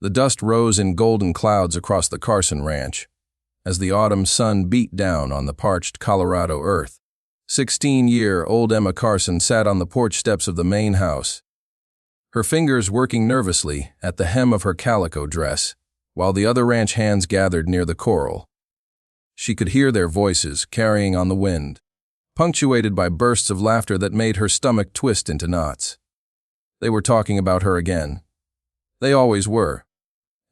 The dust rose in golden clouds across the Carson ranch as the autumn sun beat down on the parched Colorado earth. 16-year-old Emma Carson sat on the porch steps of the main house, her fingers working nervously at the hem of her calico dress, while the other ranch hands gathered near the corral. She could hear their voices carrying on the wind, punctuated by bursts of laughter that made her stomach twist into knots. They were talking about her again. They always were.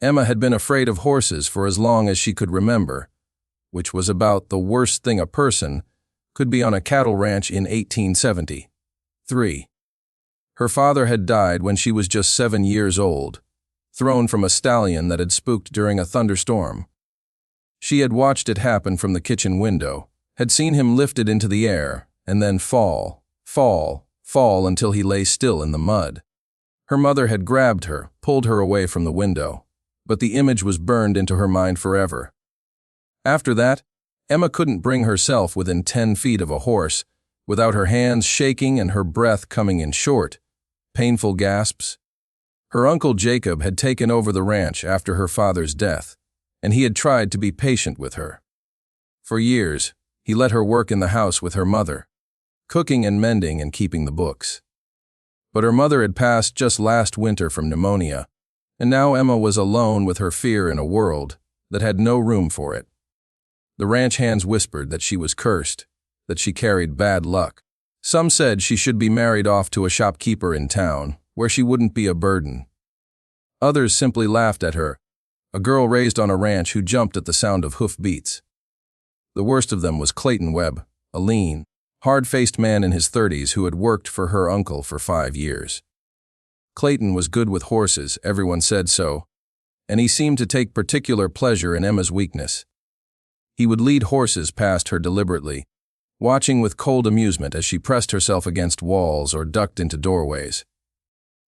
Emma had been afraid of horses for as long as she could remember, which was about the worst thing a person could be on a cattle ranch in 1873. Her father had died when she was just 7 years old, thrown from a stallion that had spooked during a thunderstorm. She had watched it happen from the kitchen window, had seen him lifted into the air, and then fall until he lay still in the mud. Her mother had grabbed her, pulled her away from the window, but the image was burned into her mind forever. After that, Emma couldn't bring herself within 10 feet of a horse without her hands shaking and her breath coming in short, painful gasps. Her uncle Jacob had taken over the ranch after her father's death, and he had tried to be patient with her. For years, he let her work in the house with her mother, cooking and mending and keeping the books. But her mother had passed just last winter from pneumonia, and now Emma was alone with her fear in a world that had no room for it. The ranch hands whispered that she was cursed, that she carried bad luck. Some said she should be married off to a shopkeeper in town, where she wouldn't be a burden. Others simply laughed at her, a girl raised on a ranch who jumped at the sound of hoofbeats. The worst of them was Clayton Webb, a lean, hard-faced man in his 30s who had worked for her uncle for 5 years. Clayton was good with horses, everyone said so, and he seemed to take particular pleasure in Emma's weakness. He would lead horses past her deliberately, watching with cold amusement as she pressed herself against walls or ducked into doorways.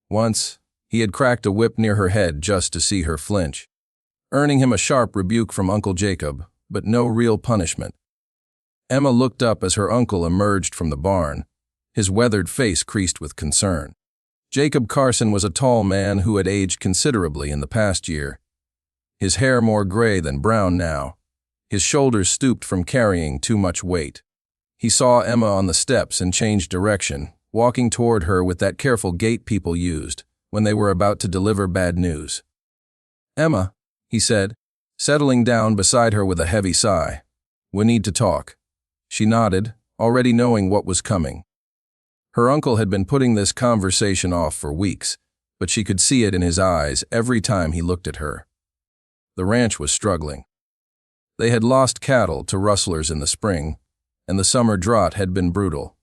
Once, he had cracked a whip near her head just to see her flinch, earning him a sharp rebuke from Uncle Jacob, but no real punishment. Emma looked up as her uncle emerged from the barn, his weathered face creased with concern. Jacob Carson was a tall man who had aged considerably in the past year, his hair more gray than brown now, his shoulders stooped from carrying too much weight. He saw Emma on the steps and changed direction, walking toward her with that careful gait people used when they were about to deliver bad news. "Emma," he said, settling down beside her with a heavy sigh. "We need to talk." She nodded, already knowing what was coming. Her uncle had been putting this conversation off for weeks, but she could see it in his eyes every time he looked at her. The ranch was struggling. They had lost cattle to rustlers in the spring, and the summer drought had been brutal.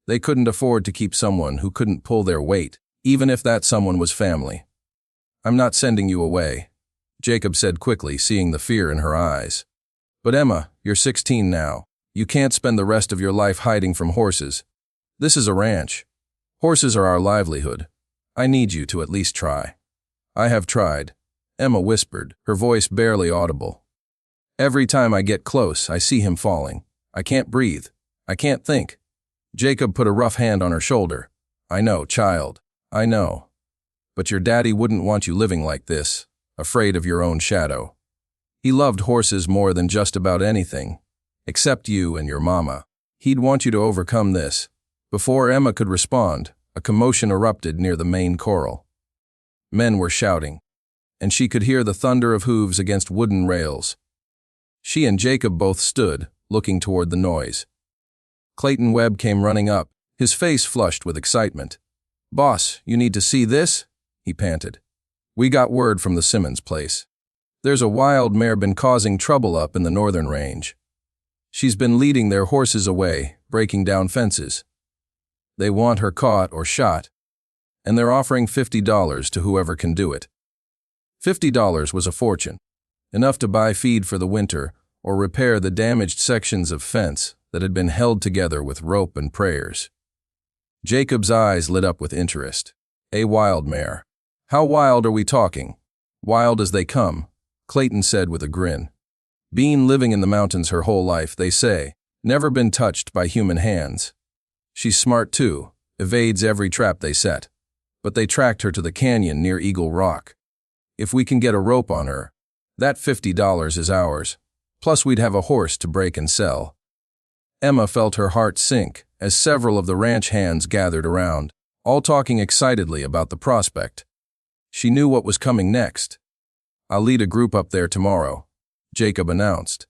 They couldn't afford to keep someone who couldn't pull their weight, even if that someone was family. "I'm not sending you away," Jacob said quickly, seeing the fear in her eyes. "But Emma, you're 16 now. You can't spend the rest of your life hiding from horses. This is a ranch. Horses are our livelihood. I need you to at least try." "I have tried," Emma whispered, her voice barely audible. "Every time I get close, I see him falling. I can't breathe. I can't think." Jacob put a rough hand on her shoulder. "I know, child. I know. But your daddy wouldn't want you living like this, afraid of your own shadow. He loved horses more than just about anything, except you and your mama. He'd want you to overcome this." Before Emma could respond, a commotion erupted near the main corral. Men were shouting, and she could hear the thunder of hooves against wooden rails. She and Jacob both stood, looking toward the noise. Clayton Webb came running up, his face flushed with excitement. "Boss, you need to see this," he panted. "We got word from the Simmons place. There's a wild mare been causing trouble up in the northern range. She's been leading their horses away, breaking down fences. They want her caught or shot, and they're offering $50 to whoever can do it." $50 was a fortune, enough to buy feed for the winter or repair the damaged sections of fence that had been held together with rope and prayers. Jacob's eyes lit up with interest. "A wild mare. How wild are we talking?" "Wild as they come," Clayton said with a grin. "Been living in the mountains her whole life, they say. Never been touched by human hands. She's smart too, evades every trap they set. But they tracked her to the canyon near Eagle Rock. If we can get a rope on her, that $50 is ours. Plus we'd have a horse to break and sell. Emma felt her heart sink as several of the ranch hands gathered around, all talking excitedly about the prospect. She knew what was coming next. "I'll lead a group up there tomorrow," Jacob announced.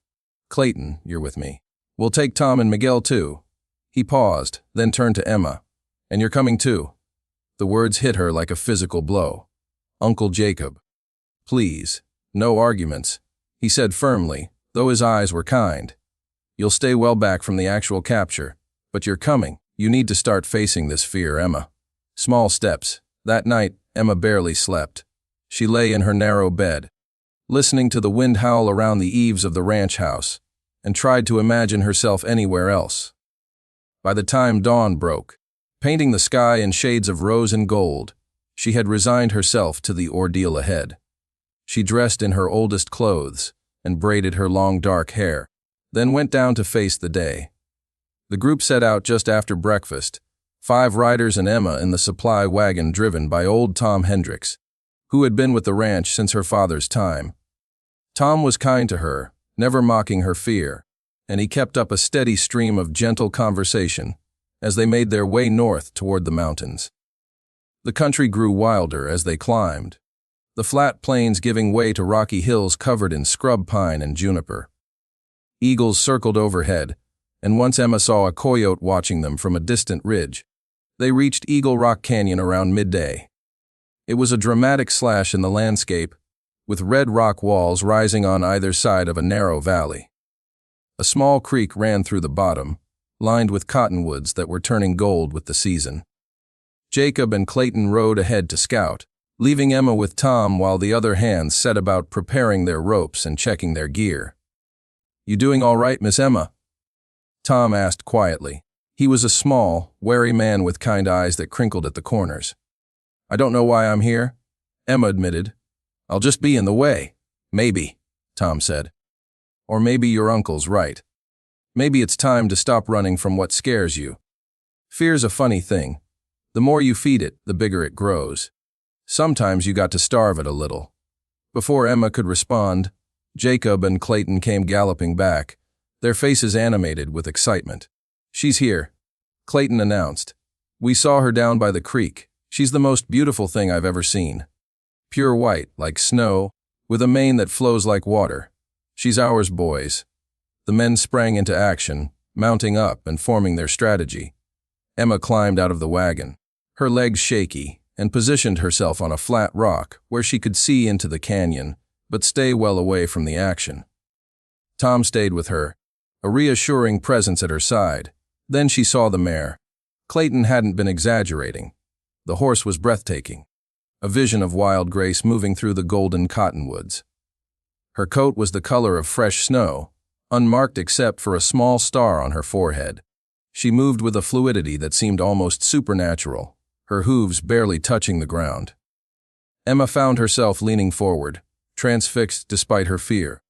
"Clayton, you're with me. We'll take Tom and Miguel too." He paused, then turned to Emma. "And you're coming too." The words hit her like a physical blow. "Uncle Jacob." "Please, no arguments," he said firmly, though his eyes were kind. "You'll stay well back from the actual capture, but you're coming. You need to start facing this fear, Emma." Small steps. That night, Emma barely slept. She lay in her narrow bed, listening to the wind howl around the eaves of the ranch house, and tried to imagine herself anywhere else. By the time dawn broke, painting the sky in shades of rose and gold, she had resigned herself to the ordeal ahead. She dressed in her oldest clothes and braided her long dark hair, then went down to face the day. The group set out just after breakfast, 5 riders and Emma in the supply wagon driven by old Tom Hendricks, who had been with the ranch since her father's time. Tom was kind to her, never mocking her fear, and he kept up a steady stream of gentle conversation as they made their way north toward the mountains. The country grew wilder as they climbed, the flat plains giving way to rocky hills covered in scrub pine and juniper. Eagles circled overhead, and once Emma saw a coyote watching them from a distant ridge. They reached Eagle Rock Canyon around midday. It was a dramatic slash in the landscape, with red rock walls rising on either side of a narrow valley. A small creek ran through the bottom, lined with cottonwoods that were turning gold with the season. Jacob and Clayton rode ahead to scout, leaving Emma with Tom while the other hands set about preparing their ropes and checking their gear. "You doing all right, Miss Emma?" Tom asked quietly. He was a small, wary man with kind eyes that crinkled at the corners. "I don't know why I'm here," Emma admitted. "I'll just be in the way." "Maybe," Tom said. "Or maybe your uncle's right. Maybe it's time to stop running from what scares you. Fear's a funny thing. The more you feed it, the bigger it grows. Sometimes you got to starve it a little." Before Emma could respond, Jacob and Clayton came galloping back, their faces animated with excitement. "She's here," Clayton announced. "We saw her down by the creek. She's the most beautiful thing I've ever seen. Pure white, like snow, with a mane that flows like water. She's ours, boys." The men sprang into action, mounting up and forming their strategy. Emma climbed out of the wagon, her legs shaky, and positioned herself on a flat rock where she could see into the canyon, but stay well away from the action. Tom stayed with her, a reassuring presence at her side. Then she saw the mare. Clayton hadn't been exaggerating. The horse was breathtaking, a vision of wild grace moving through the golden cottonwoods. Her coat was the color of fresh snow, unmarked except for a small star on her forehead. She moved with a fluidity that seemed almost supernatural, her hooves barely touching the ground. Emma found herself leaning forward, transfixed despite her fear.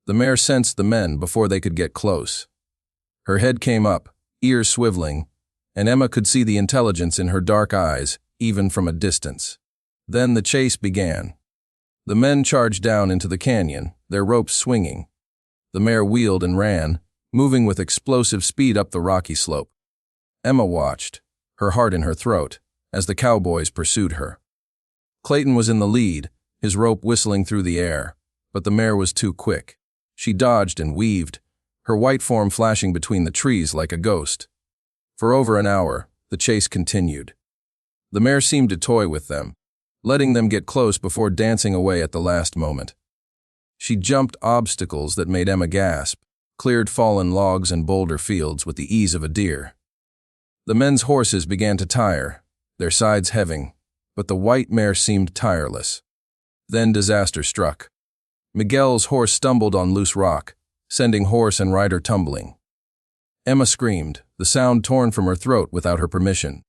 The mare sensed the men before they could get close. Her head came up, ears swiveling, and Emma could see the intelligence in her dark eyes, even from a distance. Then the chase began. The men charged down into the canyon, their ropes swinging. The mare wheeled and ran, moving with explosive speed up the rocky slope. Emma watched, her heart in her throat, as the cowboys pursued her. Clayton was in the lead, his rope whistling through the air, but the mare was too quick. She dodged and weaved, her white form flashing between the trees like a ghost. For over an hour, the chase continued. The mare seemed to toy with them, letting them get close before dancing away at the last moment. She jumped obstacles that made Emma gasp, cleared fallen logs and boulder fields with the ease of a deer. The men's horses began to tire, their sides heaving, but the white mare seemed tireless. Then disaster struck. Miguel's horse stumbled on loose rock, sending horse and rider tumbling. Emma screamed, the sound torn from her throat without her permission.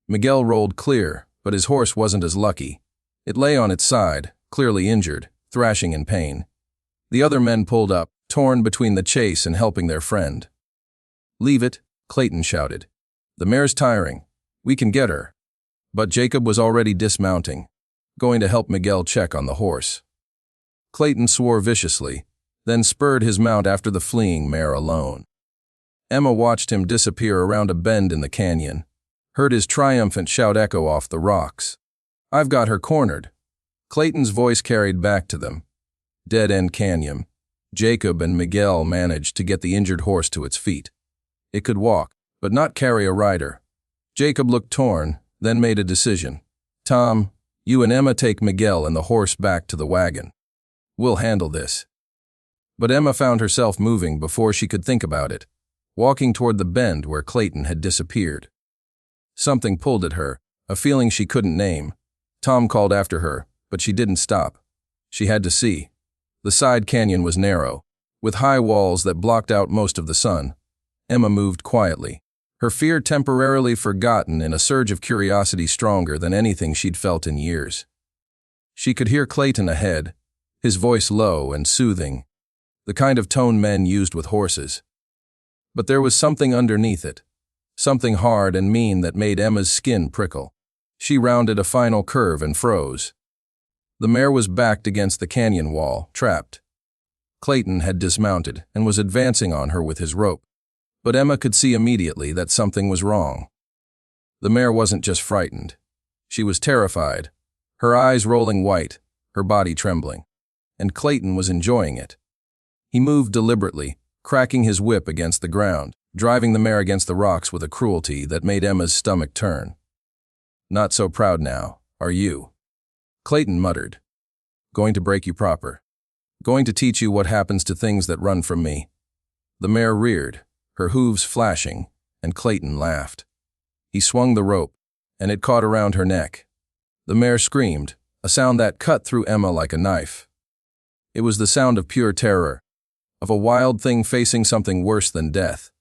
Miguel rolled clear, but his horse wasn't as lucky. It lay on its side, clearly injured, thrashing in pain. The other men pulled up, torn between the chase and helping their friend. "Leave it," Clayton shouted. "The mare's tiring. We can get her." But Jacob was already dismounting. going to help Miguel check on the horse. Clayton swore viciously, then spurred his mount after the fleeing mare alone. Emma watched him disappear around a bend in the canyon, heard his triumphant shout echo off the rocks. "I've got her cornered." Clayton's voice carried back to them. Dead-end canyon. Jacob and Miguel managed to get the injured horse to its feet. It could walk, but not carry a rider. Jacob looked torn, then made a decision. "Tom, you and Emma take Miguel and the horse back to the wagon. We'll handle this." But Emma found herself moving before she could think about it, walking toward the bend where Clayton had disappeared. Something pulled at her, a feeling she couldn't name. Tom called after her, but she didn't stop. She had to see. The side canyon was narrow, with high walls that blocked out most of the sun. Emma moved quietly, her fear temporarily forgotten in a surge of curiosity stronger than anything she'd felt in years. She could hear Clayton ahead, his voice low and soothing, the kind of tone men used with horses. But there was something underneath it, something hard and mean that made Emma's skin prickle. She rounded a final curve and froze. The mare was backed against the canyon wall, trapped. Clayton had dismounted and was advancing on her with his rope, but Emma could see immediately that something was wrong. The mare wasn't just frightened. She was terrified, her eyes rolling white, her body trembling. And Clayton was enjoying it. He moved deliberately, cracking his whip against the ground, driving the mare against the rocks with a cruelty that made Emma's stomach turn. "Not so proud now, are you?" Clayton muttered. "Going to break you proper. Going to teach you what happens to things that run from me." The mare reared, her hooves flashing, and Clayton laughed. He swung the rope, and it caught around her neck. The mare screamed, a sound that cut through Emma like a knife. It was the sound of pure terror, of a wild thing facing something worse than death.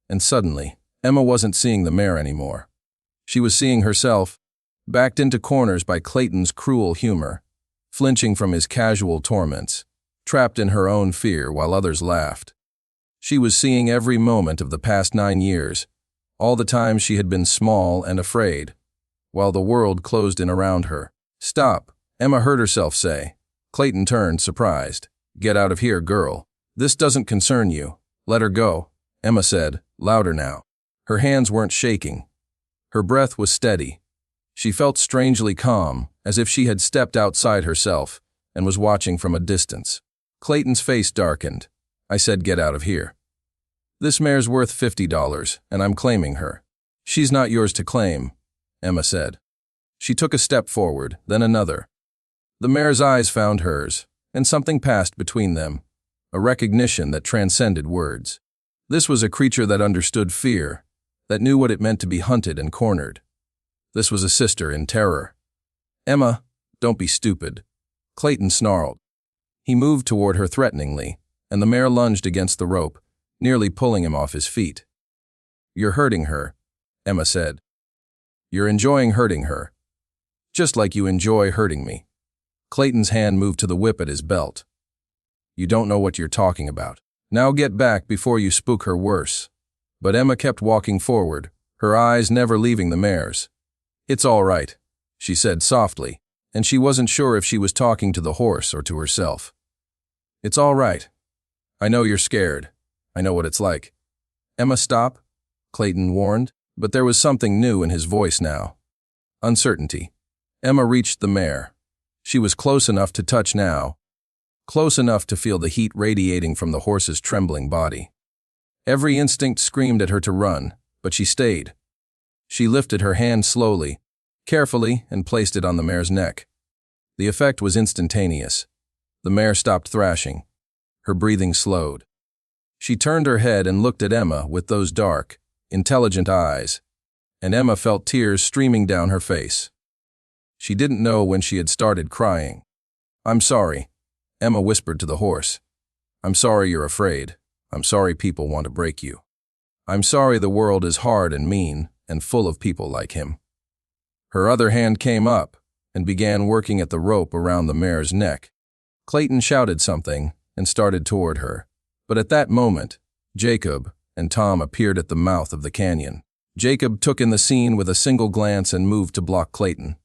And suddenly, Emma wasn't seeing the mare anymore. She was seeing herself, backed into corners by Clayton's cruel humor, flinching from his casual torments, trapped in her own fear while others laughed. She was seeing every moment of the past 9 years, all the times she had been small and afraid, while the world closed in around her. "Stop," Emma heard herself say. Clayton turned, surprised. "Get out of here, girl. This doesn't concern you. Let her go," Emma said, louder now. Her hands weren't shaking. Her breath was steady. She felt strangely calm, as if she had stepped outside herself and was watching from a distance. Clayton's face darkened. "I said get out of here. This mare's worth $50, and I'm claiming her." "She's not yours to claim," Emma said. She took a step forward, then another. The mare's eyes found hers, and something passed between them, a recognition that transcended words. This was a creature that understood fear, that knew what it meant to be hunted and cornered. This was a sister in terror. "Emma, don't be stupid," Clayton snarled. He moved toward her threateningly, and the mare lunged against the rope, nearly pulling him off his feet. "You're hurting her," Emma said. "You're enjoying hurting her. Just like you enjoy hurting me." Clayton's hand moved to the whip at his belt. "You don't know what you're talking about. Now get back before you spook her worse." But Emma kept walking forward, her eyes never leaving the mare's. "It's all right," she said softly, and she wasn't sure if she was talking to the horse or to herself. "It's all right. I know you're scared. I know what it's like." "Emma, stop," Clayton warned, but there was something new in his voice now. Uncertainty. Emma reached the mare. She was close enough to touch now, close enough to feel the heat radiating from the horse's trembling body. Every instinct screamed at her to run, but she stayed. She lifted her hand slowly, carefully, and placed it on the mare's neck. The effect was instantaneous. The mare stopped thrashing. Her breathing slowed. She turned her head and looked at Emma with those dark, intelligent eyes, and Emma felt tears streaming down her face. She didn't know when she had started crying. "I'm sorry," Emma whispered to the horse. "I'm sorry you're afraid. I'm sorry people want to break you. I'm sorry the world is hard and mean and full of people like him." Her other hand came up and began working at the rope around the mare's neck. Clayton shouted something and started toward her, but at that moment, Jacob and Tom appeared at the mouth of the canyon. Jacob took in the scene with a single glance and moved to block Clayton.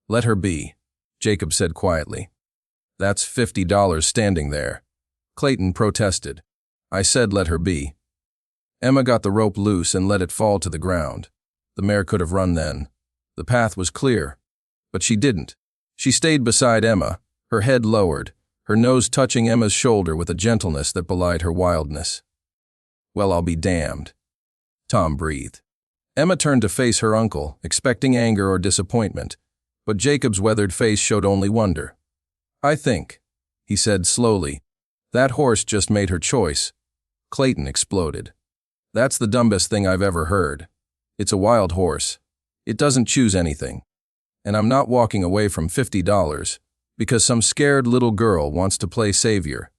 "Let her be," Jacob said quietly. That's $50 standing there. Clayton protested. I said let her be. Emma got the rope loose and let it fall to the ground. The mare could have run then. The path was clear. But she didn't. She stayed beside Emma, her head lowered, her nose touching Emma's shoulder with a gentleness that belied her wildness. Well, I'll be damned. Tom breathed. Emma turned to face her uncle, expecting anger or disappointment, but Jacob's weathered face showed only wonder. I think, he said slowly, that horse just made her choice. Clayton exploded. That's the dumbest thing I've ever heard. It's a wild horse. It doesn't choose anything. And I'm not walking away from $50 because some scared little girl wants to play savior.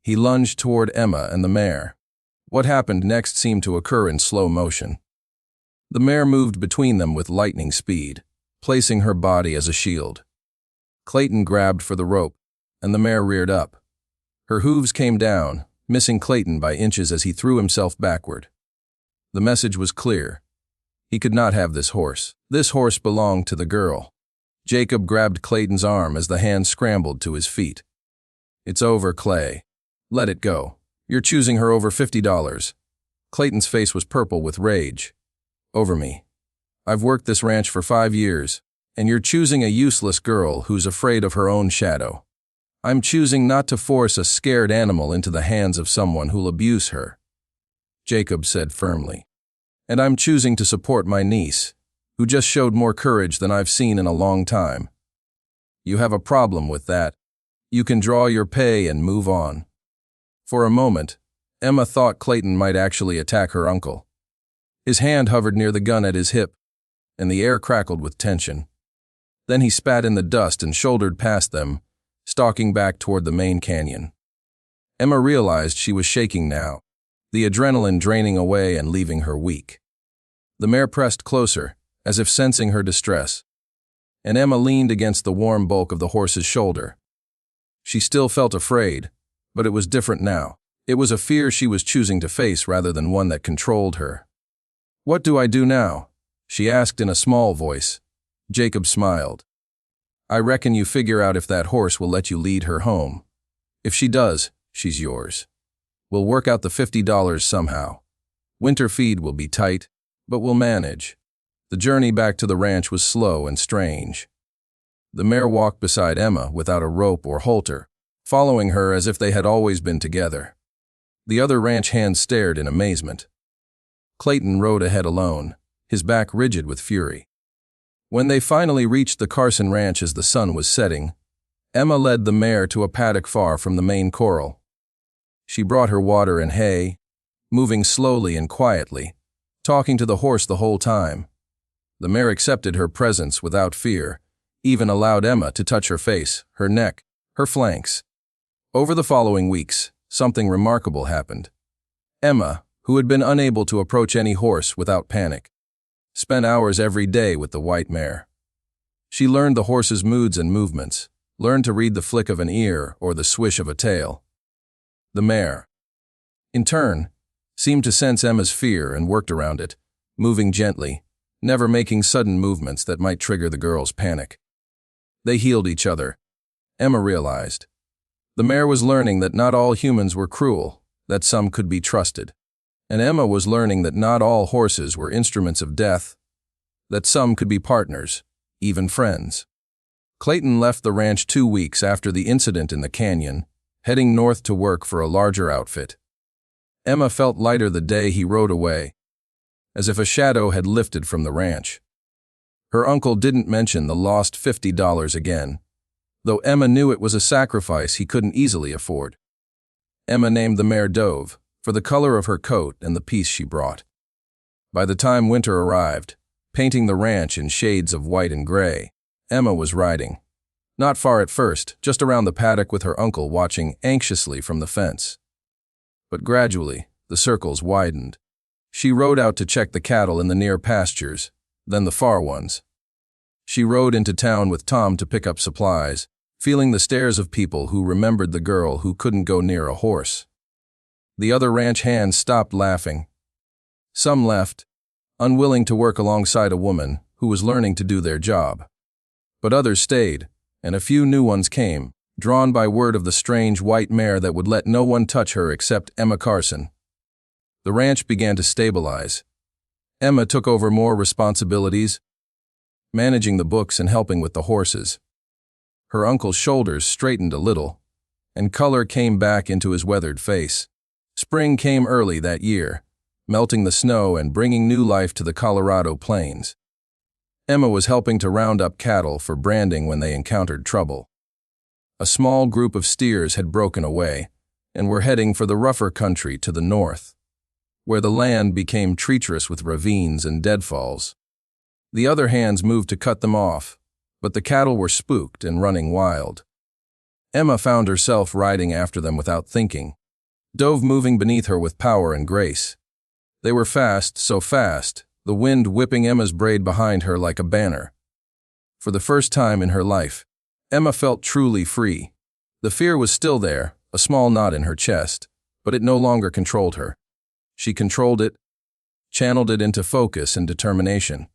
He lunged toward Emma and the mare. What happened next seemed to occur in slow motion. The mare moved between them with lightning speed, placing her body as a shield. Clayton grabbed for the rope, and the mare reared up. Her hooves came down, missing Clayton by inches as he threw himself backward. The message was clear. He could not have this horse. This horse belonged to the girl. Jacob grabbed Clayton's arm as the hand scrambled to his feet. It's over, Clay. Let it go. You're choosing her over $50. Clayton's face was purple with rage. Over me. I've worked this ranch for 5 years, and you're choosing a useless girl who's afraid of her own shadow. I'm choosing not to force a scared animal into the hands of someone who'll abuse her. Jacob said firmly. And I'm choosing to support my niece, who just showed more courage than I've seen in a long time. You have a problem with that. You can draw your pay and move on. For a moment, Emma thought Clayton might actually attack her uncle. His hand hovered near the gun at his hip, and the air crackled with tension. Then he spat in the dust and shouldered past them, stalking back toward the main canyon. Emma realized she was shaking now, the adrenaline draining away and leaving her weak. The mare pressed closer, as if sensing her distress, and Emma leaned against the warm bulk of the horse's shoulder. She still felt afraid, but it was different now. It was a fear she was choosing to face rather than one that controlled her. What do I do now? She asked in a small voice. Jacob smiled. I reckon you figure out if that horse will let you lead her home. If she does, she's yours. We'll work out the $50 somehow. Winter feed will be tight, but we'll manage. The journey back to the ranch was slow and strange. The mare walked beside Emma without a rope or halter, following her as if they had always been together. The other ranch hands stared in amazement. Clayton rode ahead alone, his back rigid with fury. When they finally reached the Carson ranch as the sun was setting, Emma led the mare to a paddock far from the main corral. She brought her water and hay, moving slowly and quietly, talking to the horse the whole time. The mare accepted her presence without fear, even allowed Emma to touch her face, her neck, her flanks. Over the following weeks, something remarkable happened. Emma, who had been unable to approach any horse without panic, spent hours every day with the white mare. She learned the horse's moods and movements, learned to read the flick of an ear or the swish of a tail. The mare, in turn, seemed to sense Emma's fear and worked around it, moving gently, never making sudden movements that might trigger the girl's panic. They healed each other, Emma realized. The mare was learning that not all humans were cruel, that some could be trusted. And Emma was learning that not all horses were instruments of death, that some could be partners, even friends. Clayton left the ranch 2 weeks after the incident in the canyon, heading north to work for a larger outfit. Emma felt lighter the day he rode away, as if a shadow had lifted from the ranch. Her uncle didn't mention the lost $50 again, though Emma knew it was a sacrifice he couldn't easily afford. Emma named the mare Dove, for the color of her coat and the peace she brought. By the time winter arrived, painting the ranch in shades of white and gray, Emma was riding. Not far at first, just around the paddock with her uncle watching anxiously from the fence. But gradually, the circles widened. She rode out to check the cattle in the near pastures, then the far ones. She rode into town with Tom to pick up supplies, feeling the stares of people who remembered the girl who couldn't go near a horse. The other ranch hands stopped laughing. Some left, unwilling to work alongside a woman who was learning to do their job. But others stayed, and a few new ones came, drawn by word of the strange white mare that would let no one touch her except Emma Carson. The ranch began to stabilize. Emma took over more responsibilities, managing the books and helping with the horses. Her uncle's shoulders straightened a little, and color came back into his weathered face. Spring came early that year, melting the snow and bringing new life to the Colorado plains. Emma was helping to round up cattle for branding when they encountered trouble. A small group of steers had broken away and were heading for the rougher country to the north, where the land became treacherous with ravines and deadfalls. The other hands moved to cut them off, but the cattle were spooked and running wild. Emma found herself riding after them without thinking, Dove moving beneath her with power and grace. They were fast, so fast, the wind whipping Emma's braid behind her like a banner. For the first time in her life, Emma felt truly free. The fear was still there, a small knot in her chest, but it no longer controlled her. She controlled it, channeled it into focus and determination.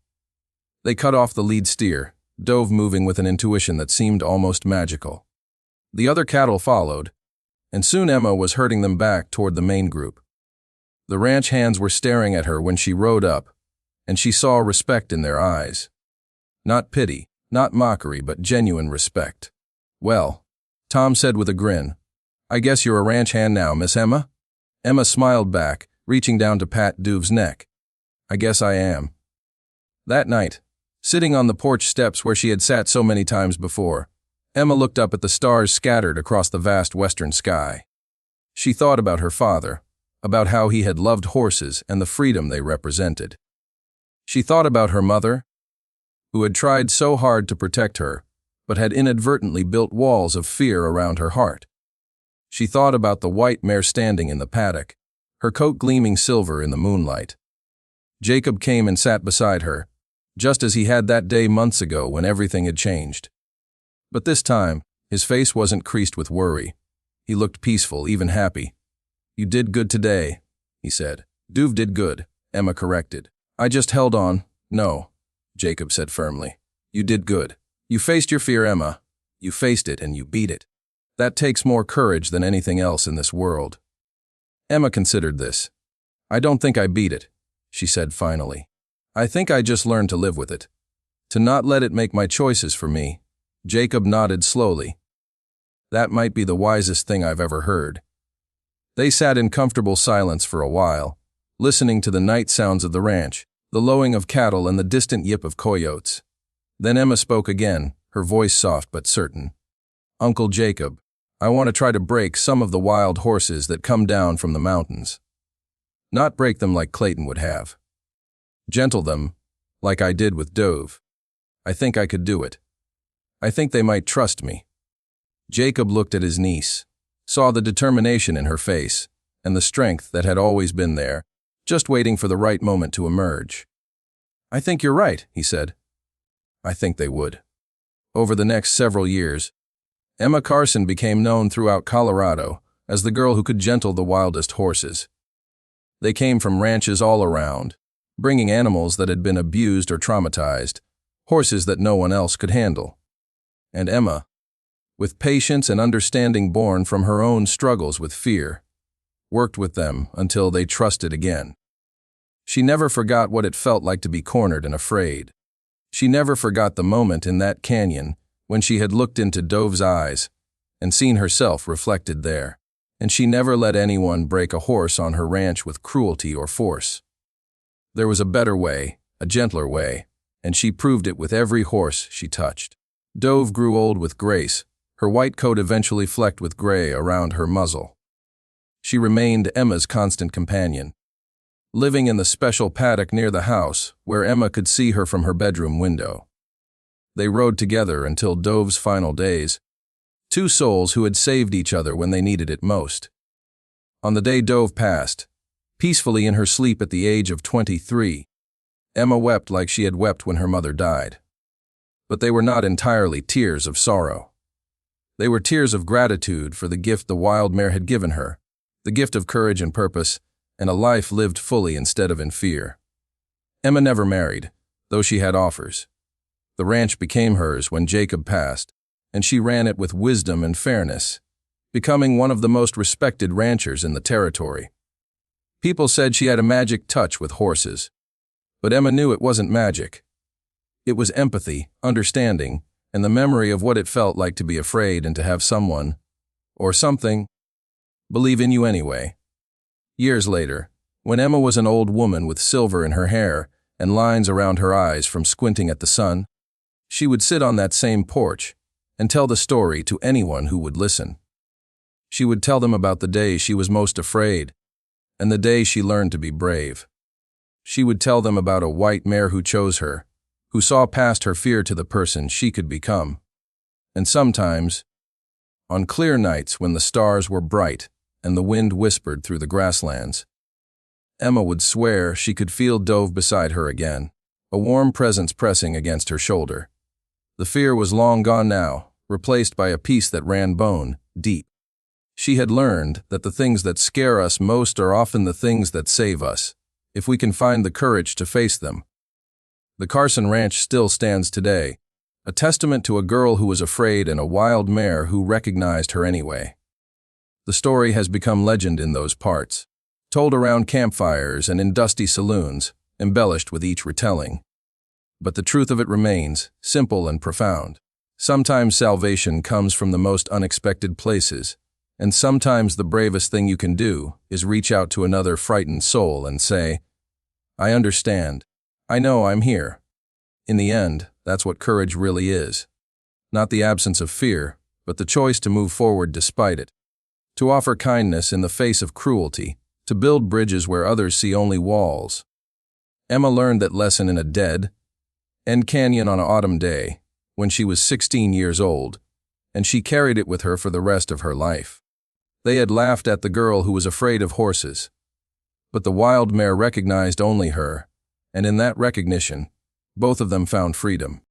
They cut off the lead steer, Dove moving with an intuition that seemed almost magical. The other cattle followed, and soon Emma was herding them back toward the main group. The ranch hands were staring at her when she rode up, and she saw respect in their eyes. Not pity, not mockery, but genuine respect. "Well," Tom said with a grin, "I guess you're a ranch hand now, Miss Emma?" Emma smiled back, reaching down to pat Dove's neck. "I guess I am." That night, sitting on the porch steps where she had sat so many times before, Emma looked up at the stars scattered across the vast western sky. She thought about her father, about how he had loved horses and the freedom they represented. She thought about her mother, who had tried so hard to protect her, but had inadvertently built walls of fear around her heart. She thought about the white mare standing in the paddock, her coat gleaming silver in the moonlight. Jacob came and sat beside her, just as he had that day months ago when everything had changed. But this time, his face wasn't creased with worry. He looked peaceful, even happy. "You did good today," he said. "Dove did good," Emma corrected. "I just held on." "No," Jacob said firmly. "You did good. You faced your fear, Emma. You faced it and you beat it. That takes more courage than anything else in this world." Emma considered this. "I don't think I beat it," she said finally. "I think I just learned to live with it. To not let it make my choices for me." Jacob nodded slowly. "That might be the wisest thing I've ever heard." They sat in comfortable silence for a while, listening to the night sounds of the ranch, the lowing of cattle and the distant yip of coyotes. Then Emma spoke again, her voice soft but certain. "Uncle Jacob, I want to try to break some of the wild horses that come down from the mountains. Not break them like Clayton would have. Gentle them, like I did with Dove. I think I could do it. I think they might trust me." Jacob looked at his niece, saw the determination in her face, and the strength that had always been there, just waiting for the right moment to emerge. "I think you're right," he said. I think they would. Over the next several years, Emma Carson became known throughout Colorado as the girl who could gentle the wildest horses. They came from ranches all around, bringing animals that had been abused or traumatized, horses that no one else could handle. And Emma, with patience and understanding born from her own struggles with fear, worked with them until they trusted again. She never forgot what it felt like to be cornered and afraid. She never forgot the moment in that canyon when she had looked into Dove's eyes and seen herself reflected there, and she never let anyone break a horse on her ranch with cruelty or force. There was a better way, a gentler way, and she proved it with every horse she touched. Dove grew old with grace, her white coat eventually flecked with gray around her muzzle. She remained Emma's constant companion, living in the special paddock near the house where Emma could see her from her bedroom window. They rode together until Dove's final days, two souls who had saved each other when they needed it most. On the day Dove passed, peacefully in her sleep at the age of 23, Emma wept like she had wept when her mother died. But they were not entirely tears of sorrow. They were tears of gratitude for the gift the wild mare had given her, the gift of courage and purpose, and a life lived fully instead of in fear. Emma never married, though she had offers. The ranch became hers when Jacob passed, and she ran it with wisdom and fairness, becoming one of the most respected ranchers in the territory. People said she had a magic touch with horses, but Emma knew it wasn't magic. It was empathy, understanding, and the memory of what it felt like to be afraid and to have someone, or something, believe in you anyway. Years later, when Emma was an old woman with silver in her hair and lines around her eyes from squinting at the sun, she would sit on that same porch and tell the story to anyone who would listen. She would tell them about the day she was most afraid and the day she learned to be brave. She would tell them about a white mare who chose her, who saw past her fear to the person she could become. And sometimes, on clear nights when the stars were bright and the wind whispered through the grasslands, Emma would swear she could feel Dove beside her again, a warm presence pressing against her shoulder. The fear was long gone now, replaced by a peace that ran bone deep. She had learned that the things that scare us most are often the things that save us, if we can find the courage to face them. The Carson Ranch still stands today, a testament to a girl who was afraid and a wild mare who recognized her anyway. The story has become legend in those parts, told around campfires and in dusty saloons, embellished with each retelling. But the truth of it remains, simple and profound. Sometimes salvation comes from the most unexpected places, and sometimes the bravest thing you can do is reach out to another frightened soul and say, "I understand. I know I'm here." In the end, that's what courage really is. Not the absence of fear, but the choice to move forward despite it. To offer kindness in the face of cruelty, to build bridges where others see only walls. Emma learned that lesson in a dead-end canyon on an autumn day, when she was 16 years old, and she carried it with her for the rest of her life. They had laughed at the girl who was afraid of horses, but the wild mare recognized only her, and in that recognition, both of them found freedom.